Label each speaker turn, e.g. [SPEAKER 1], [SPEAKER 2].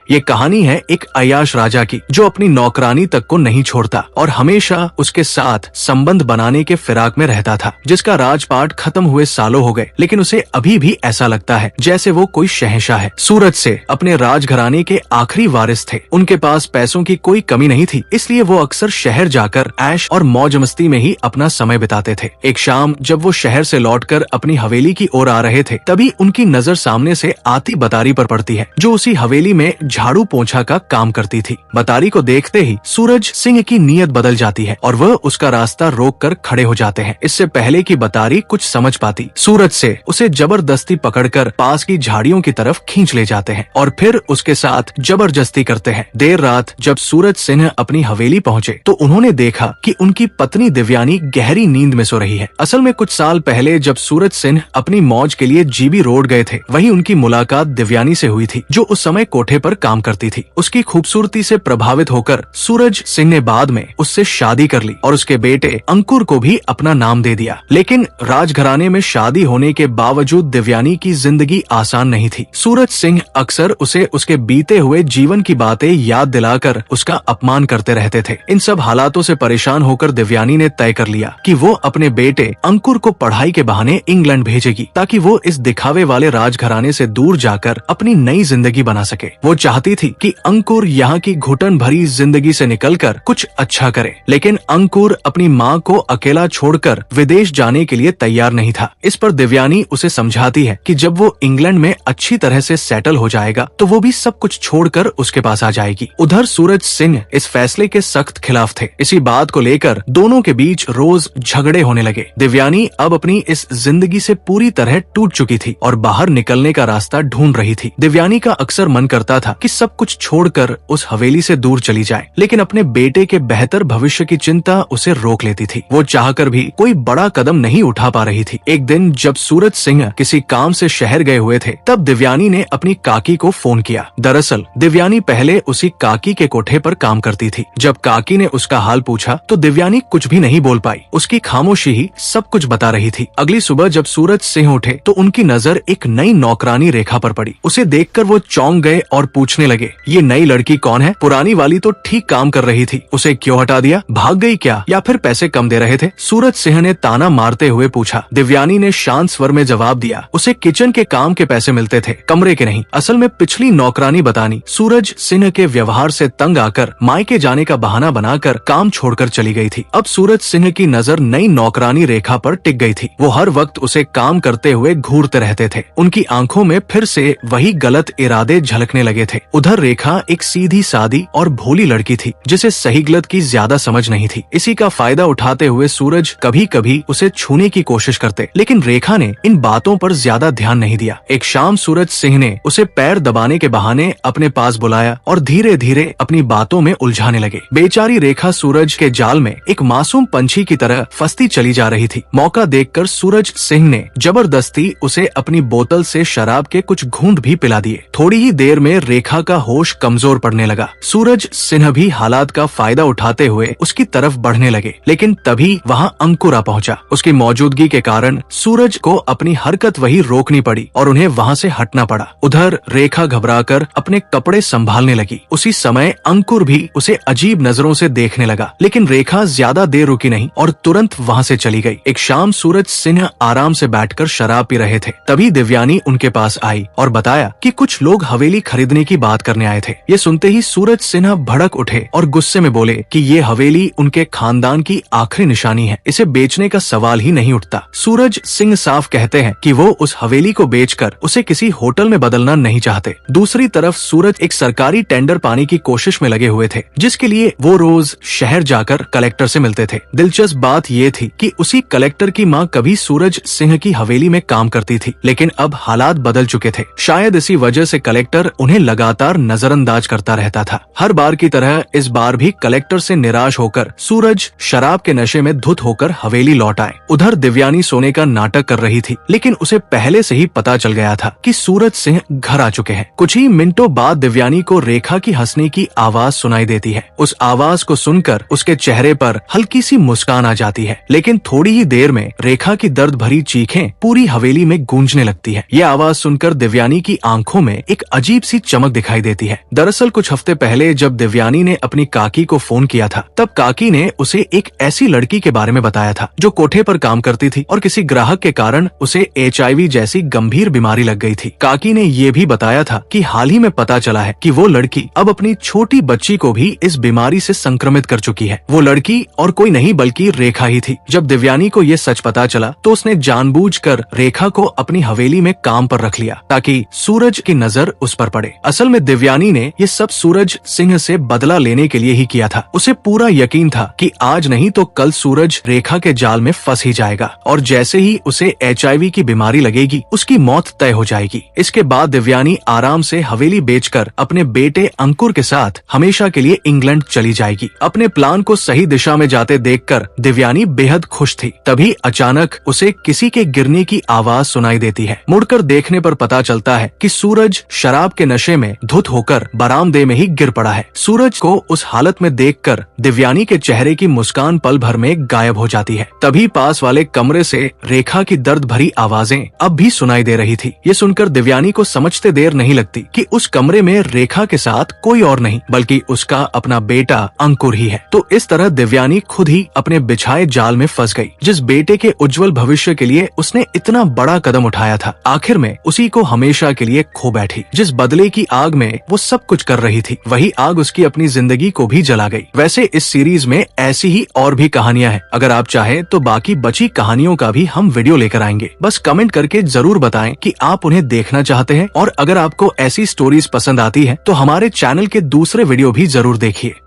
[SPEAKER 1] ये कहानी है एक अय्याश राजा की, जो अपनी नौकरानी तक को नहीं छोड़ता और हमेशा उसके साथ संबंध बनाने के फिराक में रहता था, जिसका राजपाट खत्म हुए सालों हो गए, लेकिन उसे अभी भी ऐसा लगता है जैसे वो कोई शहंशाह है। सूरज से अपने राजघराने के आखिरी वारिस थे। उनके पास पैसों की कोई कमी नहीं थी, इसलिए वो अक्सर शहर जाकर ऐश और मौज मस्ती में ही अपना समय बिताते थे। एक शाम जब वो शहर से लौटकर अपनी हवेली की ओर आ रहे थे, तभी उनकी नजर सामने से आती बतारी पर पड़ती है, जो उसी हवेली में झाड़ू पोंछा का काम करती थी। बतारी को देखते ही सूरज सिंह की नीयत बदल जाती है और वह उसका रास्ता रोक कर खड़े हो जाते हैं। इससे पहले कि बतारी कुछ समझ पाती, सूरज से उसे जबरदस्ती पकड़कर पास की झाड़ियों की तरफ खींच ले जाते हैं और फिर उसके साथ जबरदस्ती करते हैं। देर रात जब सूरज सिंह अपनी हवेली पहुँचे तो उन्होंने देखा कि उनकी पत्नी दिव्यानी गहरी नींद में सो रही है। असल में कुछ साल पहले जब सूरज सिंह अपनी मौज के लिए जीबी रोड गए थे, वहीं उनकी मुलाकात दिव्यानी से हुई थी, जो उस समय कोठे पर काम करती थी। उसकी खूबसूरती से प्रभावित होकर सूरज सिंह ने बाद में उससे शादी कर ली और उसके बेटे अंकुर को भी अपना नाम दे दिया। लेकिन राजघराने में शादी होने के बावजूद दिव्यानी की जिंदगी आसान नहीं थी। सूरज सिंह अक्सर उसे उसके बीते हुए जीवन की बातें याद दिलाकर उसका अपमान करते रहते थे। इन सब हालातों से परेशान होकर दिव्यानी ने तय कर लिया कि वो अपने बेटे अंकुर को पढ़ाई के बहाने इंग्लैंड भेजेगी, ताकि वो इस दिखावे वाले राजघराने से दूर जाकर अपनी नई जिंदगी बना सके। वो चाहती थी कि अंकुर यहाँ की घुटन भरी जिंदगी से निकलकर कुछ अच्छा करे, लेकिन अंकुर अपनी माँ को अकेला छोड़कर विदेश जाने के लिए तैयार नहीं था। इस पर दिव्यानी उसे समझाती है कि जब वो इंग्लैंड में अच्छी तरह से सेटल हो जाएगा तो वो भी सब कुछ छोड़कर उसके पास आ जाएगी। उधर सूरज सिंह इस फैसले के सख्त खिलाफ थे। इसी बात को लेकर दोनों के बीच रोज झगड़े होने लगे। दिव्यानी अब अपनी इस जिंदगी से पूरी तरह टूट चुकी थी और बाहर निकलने का रास्ता ढूंढ रही थी। दिव्यानी का अक्सर मन करता था कि सब कुछ छोड़कर उस हवेली से दूर चली जाए, लेकिन अपने बेटे के बेहतर भविष्य की चिंता उसे रोक लेती थी। वो चाहकर भी कोई बड़ा कदम नहीं उठा पा रही थी। एक दिन जब सूरज सिंह किसी काम से शहर गए हुए थे, तब दिव्यानी ने अपनी काकी को फोन किया। दरअसल दिव्यानी पहले उसी काकी के कोठे पर काम करती थी। जब काकी ने उसका हाल पूछा तो दिव्यानी कुछ भी नहीं बोल पाई। उसकी खामोशी ही सब कुछ बता रही थी। अगली सुबह जब सूरज सिंह उठे तो उनकी नजर एक नई नौकरानी रेखा पर पड़ी। उसे देखकर वो चौंक गए और पूछने लगे, ये नई लड़की कौन है? पुरानी वाली तो ठीक काम कर रही थी, उसे क्यों हटा दिया? भाग गई क्या, या फिर पैसे कम दे रहे थे? सूरज सिंह ने ताना मारते हुए पूछा। दिव्यानी ने शांत स्वर में जवाब दिया, उसे किचन के काम के पैसे मिलते थे, कमरे के नहीं। असल में पिछली नौकरानी बतानी सूरज सिंह के व्यवहार से तंग आकर मायके जाने का बहाना बनाकर काम छोड़कर चली गई थी। अब सूरज सिंह की नजर नई नौकरानी रेखा पर टिक गई थी। वो हर वक्त उसे काम करते हुए घूरते रहते थे। उनकी आंखों में फिर से वही गलत इरादे झलकने लगे थे। उधर रेखा एक सीधी सादी और भोली लड़की थी, जिसे सही गलत की ज्यादा समझ नहीं थी। इसी का फायदा उठाते हुए सूरज कभी कभी उसे छूने की कोशिश करते, लेकिन रेखा ने इन बातों पर ज्यादा ध्यान नहीं दिया। एक शाम सूरज सिंह ने उसे पैर दबाने के बहाने अपने पास बुलाया और धीरे धीरे अपनी बातों में उलझाने लगे। बेचारी रेखा सूरज के जाल में एक मासूम पंछी की तरह फंसती चली जा रही थी। मौका देखकर सूरज सिंह ने जबरदस्ती उसे अपनी बोतल से शराब के कुछ घूंट भी पिला दिए। थोड़ी ही देर में रेखा का होश कमजोर पड़ने लगा। सूरज सिंह भी हालात का फायदा उठाते हुए उसकी तरफ बढ़ने लगे, लेकिन तभी वहाँ अंकुर आ पहुंचा। उसकी मौजूदगी के कारण सूरज को अपनी हरकत वही रोकनी पड़ी और उन्हें वहाँ से हटना पड़ा। उधर रेखा घबराकर अपने कपड़े संभालने लगी। उसी समय अंकुर भी उसे अजीब नजरों से देखने लगा, लेकिन रेखा ज्यादा देर रुकी नहीं और तुरंत वहाँ से चली गई। एक शाम सूरज सिंह आराम से बैठकर शराब पी रहे थे, तभी दिव्यानी उनके पास आई और बताया कि कुछ लोग हवेली खरीदने की बात करने आए थे। ये सुनते ही सूरज सिन्हा भड़क उठे और गुस्से में बोले कि ये हवेली उनके खानदान की आखिरी निशानी है, इसे बेचने का सवाल ही नहीं उठता। सूरज सिंह साफ कहते हैं कि वो उस हवेली को बेचकर उसे किसी होटल में बदलना नहीं चाहते। दूसरी तरफ सूरज एक सरकारी टेंडर पाने की कोशिश में लगे हुए थे, जिसके लिए वो रोज शहर जाकर कलेक्टर से मिलते थे। दिलचस्प बात ये थी कि उसी कलेक्टर की माँ कभी सूरज सिंह की हवेली में काम करती थी, लेकिन अब हालात बदल चुके थे। शायद इसी वजह से कलेक्टर उन्हें लगातार नजरअंदाज करता रहता था। हर बार की तरह इस बार भी कलेक्टर से निराश होकर सूरज शराब के नशे में धुत होकर हवेली लौट आए। उधर दिव्यानी सोने का नाटक कर रही थी, लेकिन उसे पहले से ही पता चल गया था कि सूरज सिंह घर आ चुके हैं। कुछ ही मिनटों बाद दिव्यानी को रेखा की हंसने की आवाज सुनाई देती है। उस आवाज को सुनकर उसके चेहरे पर हल्की सी मुस्कान आ जाती है, लेकिन थोड़ी ही देर में रेखा की दर्द भरी चीखें पूरी हवेली में गूंजने लगती है। ये आवाज सुनकर दिव्यानी की आंखों में एक अजीब सी चमक दिखाई देती है। दरअसल कुछ हफ्ते पहले जब दिव्यानी ने अपनी काकी को फोन किया था, तब काकी ने उसे एक ऐसी लड़की के बारे में बताया था जो कोठे पर काम करती थी और किसी ग्राहक के कारण उसे HIV जैसी गंभीर बीमारी लग गई थी। काकी ने ये भी बताया था कि हाल ही में पता चला है कि वो लड़की अब अपनी छोटी बच्ची को भी इस बीमारी से संक्रमित कर चुकी है। वो लड़की और कोई नहीं बल्कि रेखा ही थी। जब दिव्यानी को ये सच पता चला तो उसने जानबूझकर रेखा को अपनी हवेली में काम पर रख लिया ताकि सूरज की नजर उस पर पड़े। असल में दिव्यानी ने ये सब सूरज सिंह से बदला लेने के लिए ही किया था। उसे पूरा यकीन था कि आज नहीं तो कल सूरज रेखा के जाल में फंस ही जाएगा और जैसे ही उसे HIV की बीमारी लगेगी उसकी मौत तय हो जाएगी। इसके बाद दिव्यानी आराम से हवेली बेचकर अपने बेटे अंकुर के साथ हमेशा के लिए इंग्लैंड चली जाएगी। अपने प्लान को सही दिशा में जाते देखकर दिव्यानी बेहद खुश थी। तभी अचानक उसे किसी के गिरने की आवाज सुनाई देती है। मुड़कर देखने पर पता चलता है कि सूरज शराब के नशे में धुत होकर बरामदे में ही गिर पड़ा है। सूरज को उस हालत में देखकर दिव्यानी के चेहरे की मुस्कान पल भर में गायब हो जाती है। तभी पास वाले कमरे से रेखा की दर्द भरी आवाजें अब भी सुनाई दे रही थी। ये सुनकर दिव्यानी को समझते देर नहीं लगती कि उस कमरे में रेखा के साथ कोई और नहीं बल्कि उसका अपना बेटा अंकुर ही है। तो इस तरह दिव्यानी खुद ही अपने बिछाए जाल में फंस गई। जिस बेटे के उज्जवल भविष्य के लिए उसने इतना बड़ा कदम उठाया था, आखिर में उसी को हमेशा के लिए खो बैठी। जिस बदले की आग में वो सब कुछ कर रही थी, वही आग उसकी अपनी जिंदगी को भी जला गई। वैसे इस सीरीज में ऐसी ही और भी कहानियां हैं। अगर आप चाहें तो बाकी बची कहानियों का भी हम वीडियो लेकर आएंगे। बस कमेंट करके जरूर बताएं कि आप उन्हें देखना चाहते हैं और अगर आपको ऐसी स्टोरीज पसंद आती है तो हमारे चैनल के दूसरे वीडियो भी जरूर देखिए।